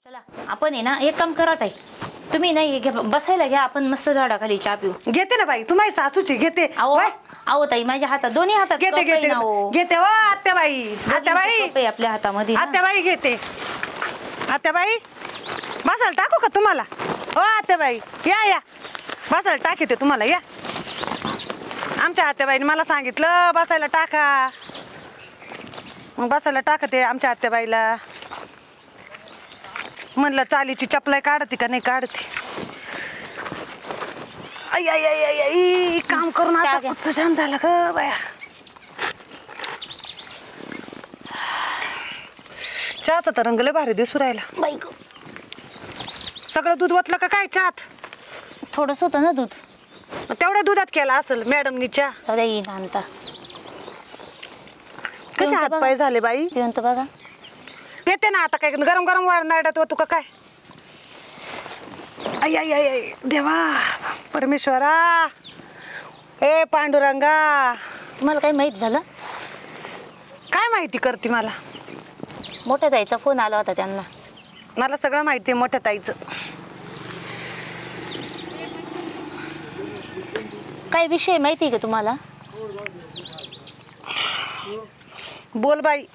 चला आपण आहे ना एक काम करत आहे, तुम्ही नाही घ्या बसायला घ्या, आपण मस्त झाडाखाली चहा पिऊ. घेते ना बाई, तुम्ही सासूची घेते. अहो ताई माझ्या हातात दोन्ही हातात घेते घेते घेते हो आत्याबाई. आत्याबाई आपल्या हातामध्ये आत्याबाई घेते. आत्याबाई बसायला टाकू का तुम्हाला? हो आत्याबाई या या बसायला टाकीते तुम्हाला, या. आमच्या आत्याबाईने मला सांगितलं बसायला टाका, मग बसायला टाकते आमच्या आत्याबाईला. म्हणलं चालीची चपलाय काढते का नाही काढते. आई आई आई आई आई काम करून असा कुच्चा जाम झाला ग बाया. चहाचा तर रंग लय भारी दिसू राहिला बाई ग. सगळं दूध ओतलं का काय चहात? थोडस होतं ना दूध, तेवढ्या दुधात केला असेल मॅडमनी चहा. येईन आणता. कसे हात पाय झाले बाई? पिऊन तर बघा. पेते ना आता, काय गरम गरम वाढणार तू का काय? आई आई आई आई देवा परमेश्वरा, ए पांडुरंगा. तुम्हाला काही माहित झालं? काय माहिती करते मला? मोठ्या ताईचा फोन आला होता त्यांना. मला सगळं माहिती आहे मोठ्या ताईचं. काय विषय माहिती आहे का तुम्हाला? बोल बाई.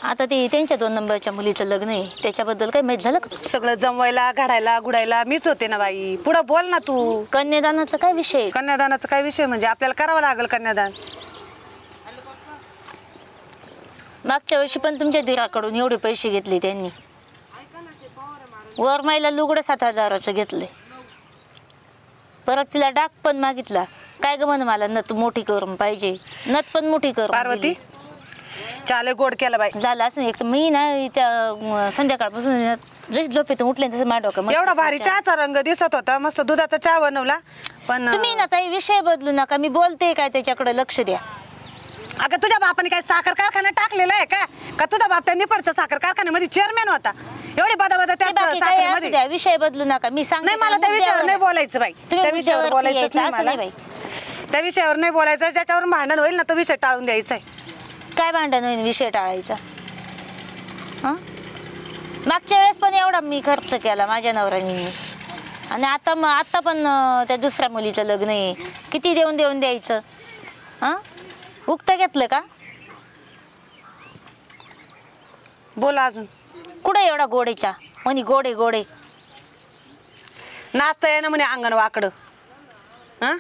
आता ते त्यांच्या 2 नंबरच्या मुलीचं लग्न आहे, त्याच्याबद्दल काही माहित झालं का? सगळं जमवायला घडायला गुडायला मीच होते ना बाई. पुढं बोल ना तू. कन्यादानाचा काय विषय? कन्यादानाचा काय विषय म्हणजे आपल्याला करावं लागेल कन्यादान. मागच्या वर्षी पण तुमच्या दिराकडून एवढे पैसे घेतले त्यांनी. वरमाईला लुगडं 7,000चं घेतले. परत तिला डाक पण मागितला. काय ग म्हण मला नथ मोठी करून पाहिजे, नथ पण मोठी करून. पार्वती चाले गोड केला बाई. झालं असं एक मी ना त्या संध्याकाळपासून जशी झोपेतून उठले तसं माझ्या डोक्यात एवढा भारी चहाचा रंग दिसत होता, मस्त दुधाचा चहा बनवला. पण तुम्ही ना ताई विषय बदलू नका, मी बोलते काय त्याच्याकडे लक्ष द्या. अगं तुझ्या बापाने काय साखर कारखाना टाकलेला आहे का तुझा बाप त्या निफाडच्या साखर कारखान्यामध्ये चेअरमॅन होता? एवढी बदा त्या साखरेमध्ये. द्या विषय बदलू नका, मी सांगते. नाही मला त्या विषयावर नाही बोलायचं बाई, त्या विषयावर बोलायचं नाही बाई. त्या विषयावर नाही बोलायचं, ज्याच्यावर भांडण होईल ना तो विषय टाळून द्यायचा आहे. काय भांडण होईल विषय टाळायचा? हां मागच्या वेळेस पण एवढा मी खर्च केला माझ्या नवऱ्याने, आणि आता पण त्या दुसऱ्या मुलीचं लग्न आहे, किती देऊन द्यायचं? हां उक्त घेतलं का? बोला अजून. कुठं एवढा गोडेच्या म्हणे गोडे नाचता येणं म्हणे अंगण वाकडं. हां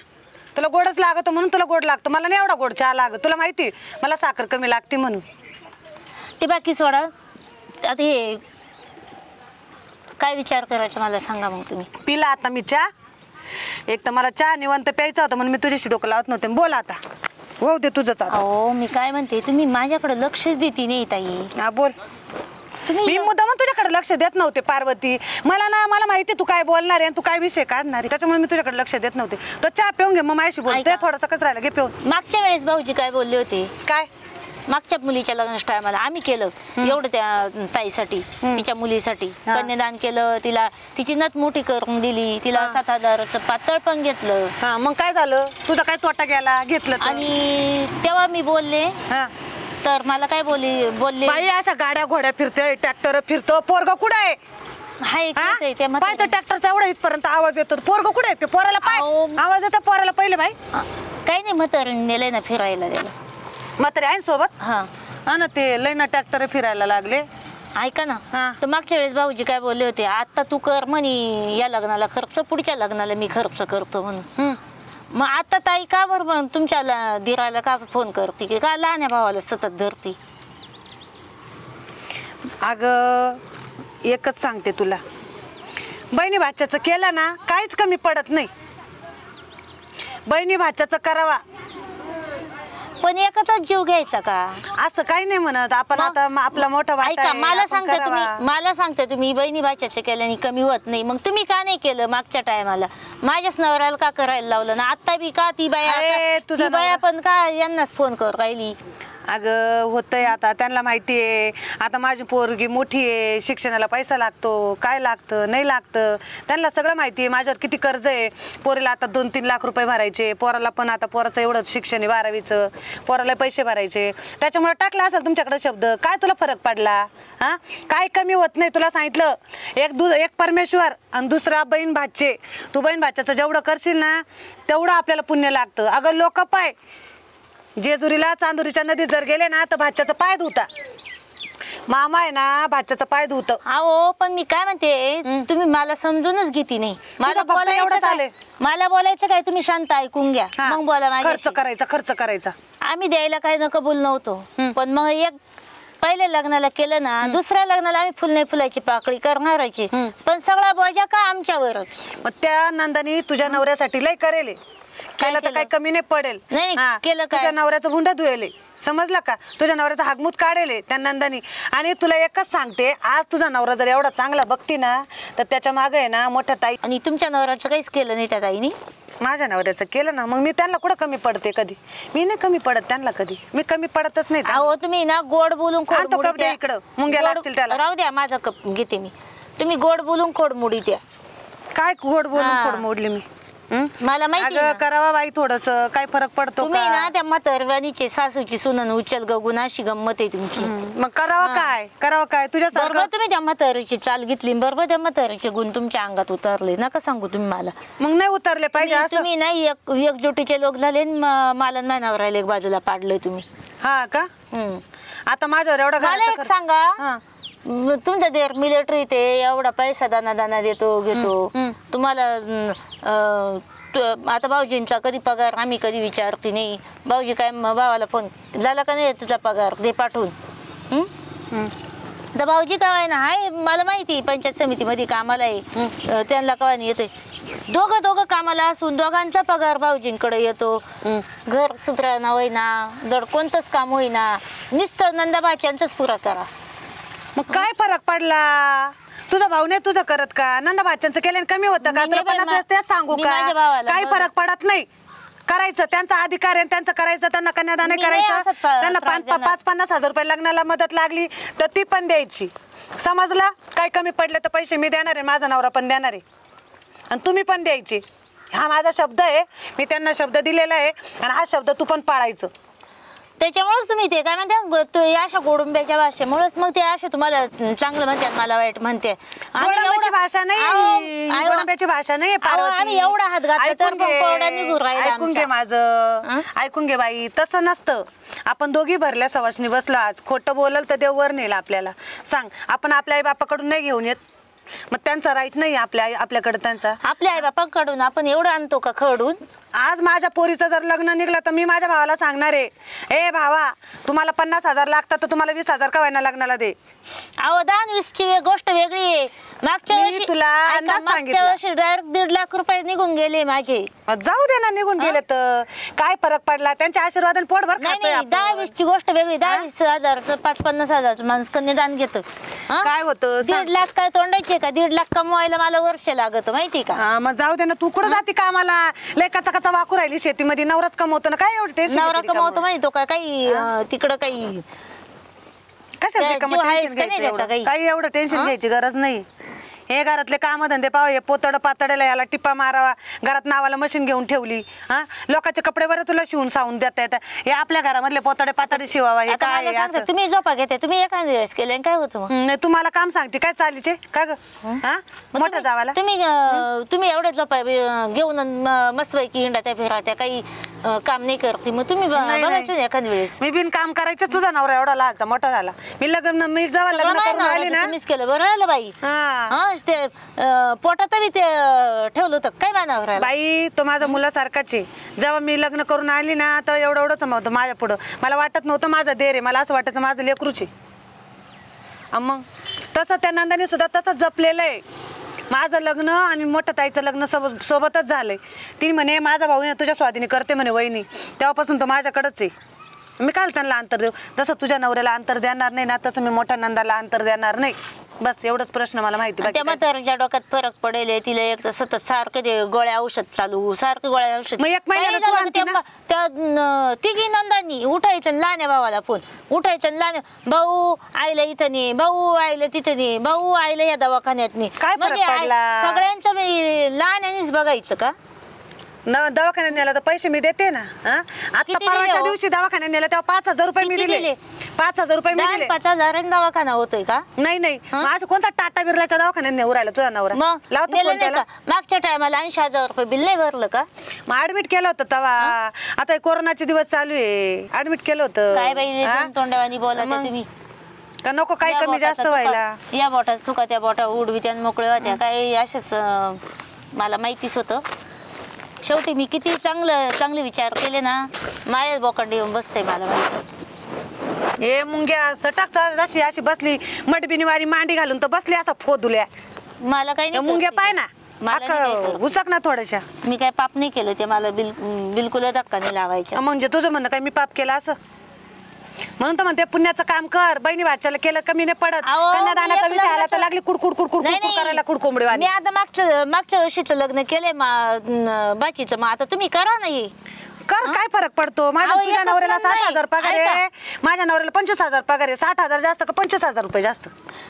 तुला गोडच लागतो म्हणून तुला गोड लागतो, मला नाही एवढा गोड चहा लागत. तुला माहिती मला साखर कमी लागते म्हणून. ते बाकी सोडा. आता हे काय विचार करायचा मला सांगा मग तुम्ही. पिला आता मी चहा. एक तर मला चहा निवांत प्यायचा होता म्हणून मी तुझ्याशी डोकं लावत नव्हते. बोला आता, हो दे तुझंच. हो मी काय म्हणते, तुम्ही माझ्याकडे लक्षच देते नाही ताई. हा बोल. मी मुद्दाम तुझ्याकडे लक्ष देत नव्हते पार्वती. मला माहिती तू काय बोलणार आहे, तू काय विषय काढणार आहे, त्याच्यामुळे मी तुझ्याकडे लक्ष देत नव्हते. तो चहा पिऊन घे मग माझ्याशी बोलते. थोडासा कसं राहिला घे पिऊन. मागच्या वेळेस भाऊजी काय बोलले होते? काय? मागच्या मुलीच्या लग्नाच्या टायमाला आम्ही केलं एवढं त्या ताईसाठी, तिच्या मुलीसाठी कन्यादान केलं. तिला तिची नथ मोठी करून दिली, तिला 7,000चं पातळ पण घेतलं. हा मग काय झालं? तुझा काय तोटा गेला घेतलं? आणि तेव्हा मी बोलले तर मला काय बोलले बाई अशा गाड्या घोड्या फिरते, ट्रॅक्टर फिरतो, पोरग कुठं आहे? हाय ते पाय तर ट्रॅक्टरचा एवढा इथपर्यंत आवाज येतो, पोरग कुठे आहे? ते पोराला पाय आवाज येतो पोराला पहिले बाई. काही नाही म्हातारीने नेलंय ना फिरायला त्याला. म्हातारी आहे सोबत? हा ना ते लय ना ट्रॅक्टर फिरायला लागले. ऐका ना, तर मागच्या वेळेस भाऊजी काय बोलले होते, आता तू कर म्हणे या लग्नाला खर्च, पुढच्या लग्नाला मी खर्च करतो म्हणून. मग आता ताई का बरं तुमच्या दिराला का फोन करते की का लहान्या भावाला सतत धरती? अगं एकच सांगते तुला, बहिणी भाच्याचं केलं ना काहीच कमी पडत नाही. बहिणी भाच्याचं करावा, पण एकच जीव घ्यायचा का? असं काही नाही म्हणत आपण. आता आपला मोठा वाटा ऐका, मला सांगते तुम्ही बहिणी भाच्याचं केल्याने कमी होत नाही, मग तुम्ही का नाही केलं मागच्या टायमाला? माझ्याच नवऱ्याला का करायला लावलं ना? आता बी का ती बाया पण का यांनाच फोन कर राहिली? अगं होतंय आता, त्यांना माहिती आहे आता माझी पोरगी मोठी आहे, शिक्षणाला पैसा लागतो, काय लागतं नाही लागतं त्यांना सगळं माहिती आहे. माझ्यावर किती कर्ज आहे, पोरीला आता 2-3 लाख रुपये भरायचे, पोराला पण आता पोराचं एवढंच शिक्षण आहे 12वीचं, पोराला पैसे भरायचे. त्याच्यामुळे टाकला असेल तुमच्याकडे शब्द. काय तुला फरक पडला? हां, काय कमी होत नाही तुला सांगितलं. एक परमेश्वर आणि दुसरा बहीण भाचे. तू बहीण भाच्याचं जेवढं करशील ना तेवढं आपल्याला पुण्य लागतं. अगं लोक पाय जेजुरीला चांदुरीच्या नदीत जर गेले ना तर भाच्याचा पाय धुता. मामा आहे ना भाच्याचा पाय धुत. अहो पण मी काय म्हणते, तुम्ही मला समजूनच घेती नाही. मला बोलायचं काय, तुम्ही शांत ऐकून घ्या मग बोला. खर्च करायचा आम्ही द्यायला काही न कबूल नव्हतो, पण मग एक पहिले लग्नाला केलं ना, दुसऱ्या लग्नाला आम्ही फुल नाही फुलाची पाकळी करणाराची, पण सगळा बोजा का आमच्यावरच. मग त्या नंदानी तुझ्या नवऱ्यासाठी लय करेल, केलं तर काही कमी नाही पडेल. नाही केलं काय, तुझ्या नवऱ्याचं हुंडा धुयले, समजला का? तुझ्या नवऱ्याचा हागमूत काढेले त्या नंदानी. आणि तुला एकच सांगते, आज तुझा नवरा जर एवढा चांगला बघती ना तर त्याच्या मागे आहे ना मोठ्या ताई. आणि तुमच्या नवऱ्याचं काहीच केलं नाही त्या ताईनी. माझ्या नवऱ्याचं केलं ना, मग मी त्यांना कुठं कमी पडते? कधी मी नाही कमी पडत त्यांना, कधी मी कमी पडतच नाही. अहो तुम्ही ना गोड बोलून इकडं मुंग्या लागतील त्याला. राहू द्या, माझा कप घेते मी. तुम्ही गोड बोलून खोड मोडी द्या. काय गोड बोलून खोड मोडली मी? मला माहिती करावा बाई, थोडस काय फरक पडतो. तुम्ही ना त्या म्हातारवानीचे सासूची सुनन उचल गगुन अशी गंमत आहे तुमची. मग करावा काय तुझ्या बरोबर. तुम्ही त्या म्हातारीची चाल घेतली, बरोबर त्या म्हातारीचे गुण तुमच्या अंगात उतरले. नका सांगू तुम्ही मला. मग नाही उतरले पाहिजे असं. तुम्ही नाही एकजुटीचे लोक झाले, मला नाही नवरायला एक बाजूला पाडलंय तुम्ही. हा का? आता माझ्यावर एवढा मला एक सांगा, तुमचा देर मिलिटरी ते एवढा पैसा दाना देतो घेतो तुम्हाला. आता भाऊजींचा कधी पगार आम्ही कधी विचारते नाही. भाऊजी काय भावाला फोन झाला का नाही तुझा पगार दे पाठवून. तर भाऊजी काय ना हाय, मला माहिती पंचायत समितीमध्ये कामाला आहे, त्यांना कवा नाही येतोय. दोघं कामाला असून दोघांचा पगार भाऊजींकडे येतो. घर सुधारणा होईना, दड कोणतंच काम होईना, नुसतं नंदाबाच्यांचाच पुरा करा. मग काय फरक पडला? तुझा भाऊ नाही तुझं करत का? नंदा भाच्यांचं केल्याने कमी होतं का? तुला 50 वेळेस तेच सांगू का? काही फरक पडत नाही. करायचं त्यांचा अधिकार आहे, त्यांचं करायचं. त्यांना कन्यादान करायचं. त्यांना 5-50 हजार रुपये लग्नाला मदत लागली तर ती पण द्यायची. समजलं? काही कमी पडले तर पैसे मी देणार आहे, माझा नवरा पण देणार आहे, आणि तुम्ही पण द्यायचे. हा माझा शब्द आहे, मी त्यांना शब्द दिलेला आहे, आणि हा शब्द तू पण पाळायचं. त्याच्यामुळेच तुम्ही ते काय म्हणते अशा गोडुंब्याच्या भाषेमुळेच मग ते असे तुम्हाला चांगलं म्हणतात, मला वाईट म्हणते. भाषा नाही, गोडुंब्याची भाषा नाही. आम्ही एवढा हात घातला तर कोरडा निघून राहिला. ऐकून घे माझं, ऐकून घे बाई. तसं नसतं. आपण दोघी भरल्या सवासनी बसलो आज. खोटं बोलल तर देव वर नेल आपल्याला. सांग, आपण आपल्या आई बापाकडून नाही घेऊन येत, मग त्यांचा राईट नाही आपल्याकडे. त्यांचा आपल्या आई बापाकडून आपण एवढं आणतो का खडून? आज माझ्या पोरीचं जर लग्न निघलं तर मी माझ्या भावाला सांगणार आहे, ए भावा तुम्हाला 50,000 लागतात तर तुम्हाला 20,000 का व्हायना लग्नाला दे. अहो 10-20ची गोष्ट वेगळी आहे. मागच्या वर्षी डायरेक्ट 1.5 लाख रुपये निघून गेले माझे. जाऊ दे ना, निघून गेले तर काय फरक पडला? त्यांच्या आशीर्वादाने पोटभर खातोय आपण. 10-20ची गोष्ट वेगळी. 10-20,000 5-50,000 माणूस कन्यादान घेतं. काय होतं? 1.5 लाख काय तोंडायचे का? 1.5 लाख कमवायला मला वर्ष लागत माहिती का? मग जाऊ दे ना, तू कुठं जाते कामाला? लेकाचा वाकू राहिली शेतीमध्ये, नवराच कमवतो ना. काय एवढं टेन्शन? नवरा कमवतो माहिती का? काही तिकडं काही कशाला काही एवढं टेन्शन घ्यायची गरज नाही. हे घरातले काम धंदे पाव, हे पोतड पातळेला याला टिप्पा मारावा, घरात नावाला मशीन घेऊन ठेवली. लोकांचे कपडे बरं तुला शिवून सावून देता येतात, हे आपल्या घरामधले पोतडे पातळे शिवावा. हे काय तुम्ही झोपा घेते, तुम्ही एखाद्या दिवस केले काय होतं? तुम्हाला काम सांगते काय चालीचे काय ग? मोठा जावाला तुम्ही एवढ्या झोपा घेऊन मस्तपैकी हिंडा त्या फिरा, त्या काही काम नाही करते. मग तुम्ही बघायचं ना एखाद्या वेळेस. मी बिन काम करायचं. तुझा नवरा एवढा लहानचा मोठा झाला, मी जेव्हा लग्न करून आली ना तुम्हीच केलं. बरं राहिलं बाई. ते पोटात ते ठेवलं होतं काय मानावर बाई? तो माझ्या मुलासारखाच आहे. जेव्हा मी लग्न करून आली ना तर एवढंच होतं माझ्या पुढं. मला वाटत नव्हतं माझा देर आहे, मला असं वाटायचं माझं लेकरूच आहे. मग तसं त्या नंदाने सुद्धा तसंच जपलेलं आहे. माझं लग्न आणि मोठ्या ताईचं लग्न सोबतच झालंय. ती म्हणे माझा भाऊ तुझ्या स्वाधीने करते म्हणे वहिनी, तेव्हापासून तो माझ्याकडेच आहे. मी काल त्यांना अंतर देऊ? जसं तुझ्या नवऱ्याला अंतर देणार नाही ना तसं मी मोठ्या नंदाला अंतर देणार नाही. बस एवढंच प्रश्न मला माहिती. आणि त्या म्हातारीच्या डोक्यात फरक पडेल तिला एक तर सतत सारखं ते गोळ्या औषध चालू सारखं गोळ्या औषध. मग एक महिन्याला काही तू झालं आणते त्या ना? त्या तिघी नंदांनी उठायचं आणि लहान्या भावाला फोन उठायचं आणि लहान्या भाऊ आईला इथं नाही, भाऊ आईला तिथं नाही, भाऊ आईला या दवाखान्यात नाही. काय फरक म्हणजे पडला? सगळ्यांचं मी लहान्यानीच बघायचं का? दवाखान्यात नेला तर पैसे मी देते ना. आता किती दिले परवाच्या हो? दिवशी दवाखान्यात नेला तेव्हा 5,000 रुपये मी किती दिले. दिले? 5,000 रुपये मी दिले. 5,000 दवाखाना होतोय का? नाही माझं कोणता टाटा बिर्लाच्या दवाखान्यात नेऊ राहिला तुझा नवरा? मग लावतो नेलं फोन नाही त्याला. का? मागच्या टायमाला 80,000 रुपये बिल नाही भरलं का? मग ऍडमिट केलं होतं तेव्हा. आता हे कोरोनाचे दिवस चालू आहे, ऍडमिट केलं होतं. काय बाई हा? तोंडावानी बोलत मग? तुम्ही. का नको काही या कमी बोटाचा जास्त तुका- व्हायला? या बोटाचा तुका त्या बोटा उडवी त्या मोकळे होत्या काय असेच मला माहितीच होतं. शेवटी मी किती चांगले विचार केले ना माझ्या बोकांडी येऊन बसते मला माहिती. हे मुंग्या सटक जशी अशी बसली मटबिनी वारी मांडी घालून तर बसली असा फोदुल्या. मला काही नाही मुंग्या करत पाय ते. ना मला नाही काही करत. घुसक ना थोड्याशा. मी काय पाप नाही केलं ते मला बिलकुल धक्का नाही लावायचा. म्हणजे तुझं म्हणणं काय मी पाप केला असं? म्हणून तर म्हणते पुण्याचं काम कर. बहिणी भाच्याला केलं कमी नाही पडत. अहो, त्यांना दाण्याचा एक विषय आला तर लग्नाचं- लागली कुडकुड कुडकुड नाही, कुडकुड नाही. करायला कुडकोंबडी वाणी. मी आता मागच्या वर्षीचं लग्न केलंय बाचीचं. मग आता तुम्ही करा नाही. कर काय फरक पडतो? माझ्या अहो, तुझ्या एकच नवऱ्याला लग्न 60,000 पगार आहे. ऐका. माझ्या नवऱ्याला 25,000 पगार आहे. 60,000 जास्त का 25,000 रुपये जास्त?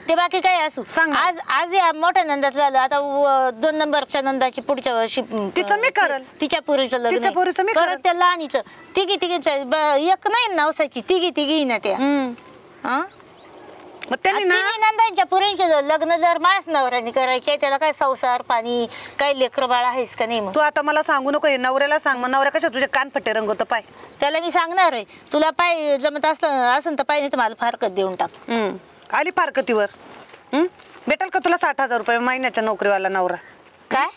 ते बाकी काय असू. सांग ना. आज या मोठ्या नंदाचं झालं. आता 2 नंबरच्या नंदाची पुढच्या वर्षी तिचं मी करल. तिच्या पुरीचं लग्न तिच्या आहे. पोरीचं मी परत करल. त्या लहानीचं तिघी एक नाही नवसाची तिघी ना त्या. हं? मग त्यांनी ना तिघी नंदांच्या पुरींचे लग्न जर माझ्याच नवऱ्याने करायचे त्याला काय संसार पाणी काय लेकर बाळ आहेस का नाही? मग तू आता मला सांगू नको. हे नवऱ्याला सांग. मग नवऱ्या कशा तुझे कानफट्टे रंगवतो पाय. त्याला मी सांगणार आहे तुला पाय जमत असं तर पाय नाही तर मला फारकत देऊन टाक. आली फारकतीवर. भेटेल का तुला 60,000 रुपये महिन्याच्या नोकरीवाला नवरा? काय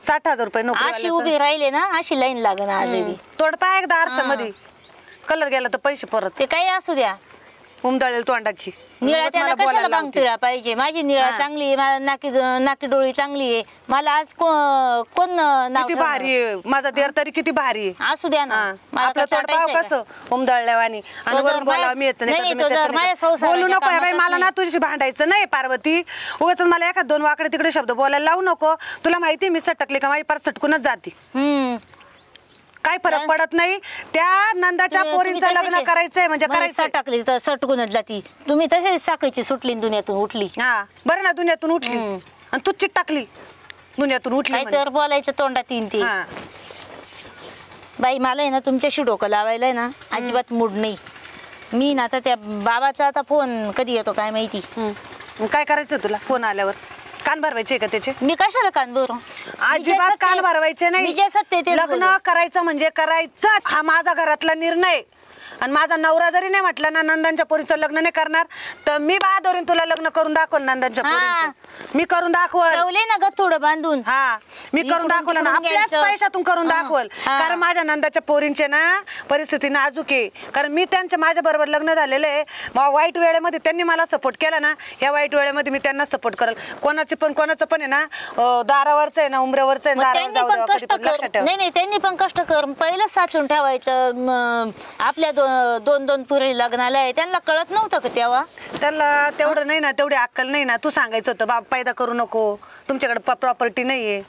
60,000 रुपये अशी नोकरी उभी राहिले ना अशी लाईन लागण आज बी. तोड पाय एकदा आरशामध्ये. कलर गेला तर पैसे परत. ते काही असू द्या. उमदळेल तोंडाची. निळा उगाच त्याला मला कशाला बोलायला लावते. बांगटिळा पाहिजे? माझी निळा हा. चांगली आहे. मला नाकी डोळी चांगली आहे. मला आज कोण नाव किती ठेवणार? भारी आहे माझा देर तरी किती भारी आहे. असू द्या ना. हा. मला आपलं काय तोंड पाव चाटायचंय का? कसं उमदळल्यावानी आणि तो जर वरून बोलावं माझ्या- मी याचं नाही, नाही तो करत, मी जर त्याचं माझ्या नाही करत. संसाराच्या बोलू नको बाई कामातच मला ना नाही. तुझ्याशी भांडायचं नाही पार्वती. उगाच मला एखाद 2 वाकडे तिकडे शब्द बोलायला लावू नको. तुला माहिती मी सटकली का माझी पार सटकूनच जाते. काय फरक पडत नाही. त्या नंदाच्या पोरींचं लग्न करायचंय म्हणजे करायचं. टाकली तर सटकूनच जाती. तुम्ही तशीच साखळीची सुटली आणि दुनियातून उठली. हा बरं ना दुनियातून उठली आणि तू चिट टाकली दुनियातून उठली काय म्हणे. तर बोलायचं तोंडात येईन ते. हा. बाई मला आहे ना तुमच्याशी डोकं लावायला आहे ना अजिबात मूड नाही. मी ना आता त्या बाबाचा आता फोन कधी येतो काय माहिती. मग काय करायचं तुला फोन आल्यावर? कान भरवायचे का त्याचे? मी कशाला कान भरू? अजिबात कान भरवायचे मी नाही. जे सत्य तेच लग्न बोलेन. करायचं म्हणजे करायचं. हा माझा घरातला निर्णय. आणि माझा नवरा जरी नाही म्हटला ना नंदांच्या पोरीचं लग्न नाही करणार तर मी बहादुरीन तुला लग्न करून दाखवल. नंदांच्या हा. पोरीचं मी करून दाखवल. ठेवले ना ग थोडं बांधून. हा मी करून इकडून दाखवलं ना. तिकडून आपल्याच घ्यायचं. पैशातून करून हा. दाखवल. हा. कारण माझ्या नंदाच्या पोरींचे ना परिस्थिती नाजूक आहे. कारण मी त्यांच्या माझ्या बरोबर लग्न झालेलं आहे. मग वाईट वेळेमध्ये त्यांनी मला सपोर्ट केला ना या वाईट वेळेमध्ये मी त्यांना सपोर्ट करेल. कोणाचं पण आहे ना दारावरच आहे ना उमऱ्यावरच आहे मग दारावर त्यांनी जाऊ पण द्यावा कधी कष्ट पण लक्षात कर ठेवा. नाही त्यांनी पण कष्ट कर पहिलंच साचून ठेवायचं. आपल्या 2 पुरी लग्नाला आहे त्यांना कळत नव्हतं का तेव्हा? त्याला तेवढं नाही ना तेवढी अक्कल नाही ना. तू सांगायचं होतं बाप पैदा करू नको तुमच्याकडे प्रॉपर्टी नाहीये.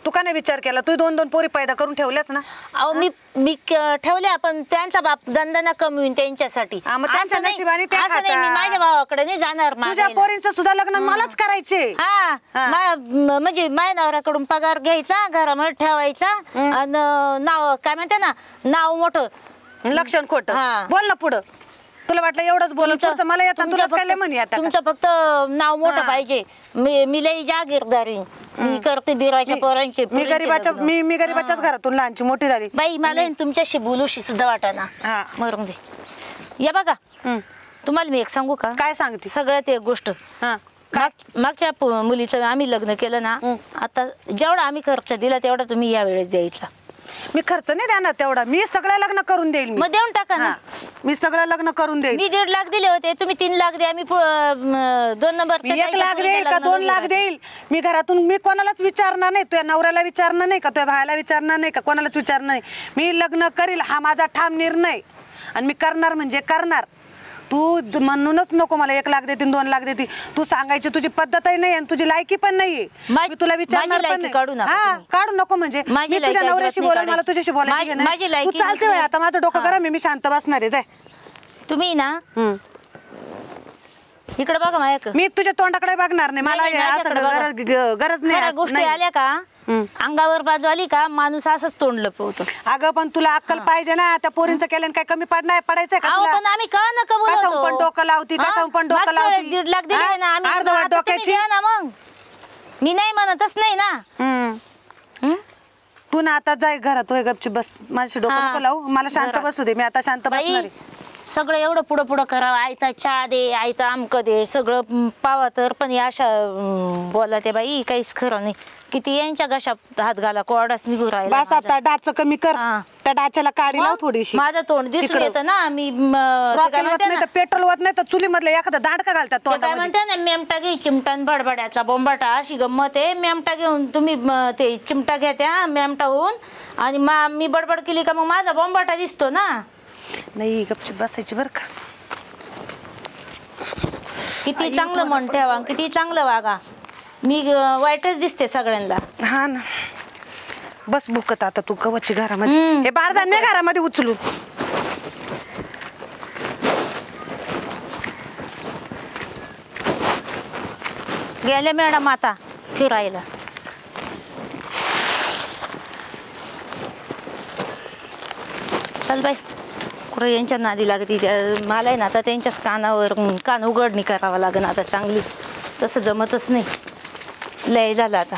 तू का नाही विचार केला? तू 2 पैदा पैदा करून ठेवल्याच ना. अहो मी ठेवल्या पण त्यांचा बाप दंदाना कमवीन त्यांच्यासाठी. हा, मग त्यांच्या असं नाही- नशिबाने ते असं नाही मी खाता. माझ्या भावाकडे नाही जाणार तुझ्या मागायला. पोरींचं सुद्धा लग्न मलाच करायचे. हा हा. म्हणजे माझ्या नवऱ्याकडून पगार घ्यायचा घरामध्ये ठेवायचा आणि नाव काय म्हणते ना नाव मोठं लक्षण खोटं. हा. बोल ना पुढं. तुला वाटलं एवढंच बोल मला येतात तुमचं तुलाच काय फक्त- म्हणी आता तुमचं फक्त नाव मोठं हा. पाहिजे. मी लई जागीरदारी मी करते दिराच्या पोरांचे मी गरीबाच्या लग्न. मी गरीबाच्याच घरातून लहानची मोठी झाली. बाई मला तुमच्याशी बोलूशी सुद्धा वाटाना. हा. मरून दे. या बघा तुम्हाला मी एक सांगू का? काय सांगते? सगळ्यात एक गोष्ट हा. मागच्या मुलीचं आम्ही लग्न केलं ना आता जेवढा आम्ही खर्च दिला तेवढा तुम्ही या वेळेस द्यायचा. मी खर्च नाही देणार तेवढा. मी सगळं लग्न करून देईल. मग देऊन टाका ना. मी सगळं लग्न करून देईल. मी 1.5 लाख दिले होते तुम्ही 3 लाख द्या. मी 2 नंबर मी 1 लाख देईल का 2 लाख देईल मी घरातून. मी कोणालाच विचारणार नाही. तुझ्या नवऱ्याला विचारणार नाही का तुझ्या भावाला विचारणार नाही का कोणालाच विचारणार नाही. मी लग्न करील हा माझा ठाम निर्णय. आणि मी करणार म्हणजे करणार. तू म्हणूनच नको मला 1 लाख देते 2 लाख देते. तू सांगायची तुझी पद्धतही नाही आणि तुझी लायकी पण नाहीये. मी तुला विचारणार पण नाही. काढू नका हा तुम्ही. काढू नको म्हणजे मी माझी तुझ्या लायकी नवऱ्याशी अजिबात बोलणार, नाही मला तुझ्याशी बोलायचं माझी नाही. लायकी तू चालते नसली. बाई, आता माझं डोकं गरम आहे, मी शांत बसणार आहे. जाय तुम्ही ना इकडे बघा माझ्या मी तुझ्या तोंडाकडे बघणार नाही. मला नाही, नाही, असं माझ्याकडे बघा. गरज नाही खऱ्या असं गोष्टी नाही. आल्या का अंगावर बाजू आली का माणूस असंच तोंड लपवतो. अगं पण तुला अक्कल पाहिजे ना. त्या पोरींचं केल्याने काय कमी पडायचंय का अहो तुला? पण आम्ही का नका कशाहून पण डोकं लावती, कशाहून पण डोकं लावती. 1.5 लाख दिले ना आम्ही. अर्धवट आता तुम्ही डोक्याची. द्या ना मग. मी नाही म्हणतच नाही ना. हं? तू ना आता जाय घरात, होय गपची बस. माझ्याशी डोकं हा. नको लावू, मला शांत घरात. बसू दे. मी आता शांत बाई, बसणार आहे. सगळं एवढं पुढं पुढं करावं. आयता चहा दे, आयता आमकं दे, सगळं पावा तर पण या अशा बोला ते बाई काहीच खरं नाही. किती यांच्या घशात हात घाला कोरडाच निघू राहिला बस आता डाच कमी कर. हा. त्या डाच्याला काढी लाव मग थोडीशी. माझं तोंड दिसून तिकडं. येतं ना. मी रॉकेल होत नाही तर पेट्रोल होत नाही तर चुलीमधलं एखादा दांडका घालतात काय तोंडामध्ये. म्हणते ना मेमटा घे चिमटान बडबड्याचा बोंबाटा अशी गंमत आहे. मेमटा घेऊन तुम्ही ते चिमटा घ्या त्या मेमटा होऊन आणि मी बडबड केली का मग माझा बोंबाटा दिसतो ना. नाही गपची बसायची बरं का. किती चांगलं मन ठेवा, किती चांगलं वागा. मी वाईटच दिसते सगळ्यांना. हा ना, बस भुकत आता तू कवची घरामध्ये. हे बारदान घरामध्ये उचलून. गेले मॅडम आता फिरायला. चल बाई कुठं यांच्या नादी लागती. मला आहे ना आता त्यांच्याच कानावर कान उघडणी करावं लागेल आता चांगली. तसं जमतच नाही. लय झालं आता.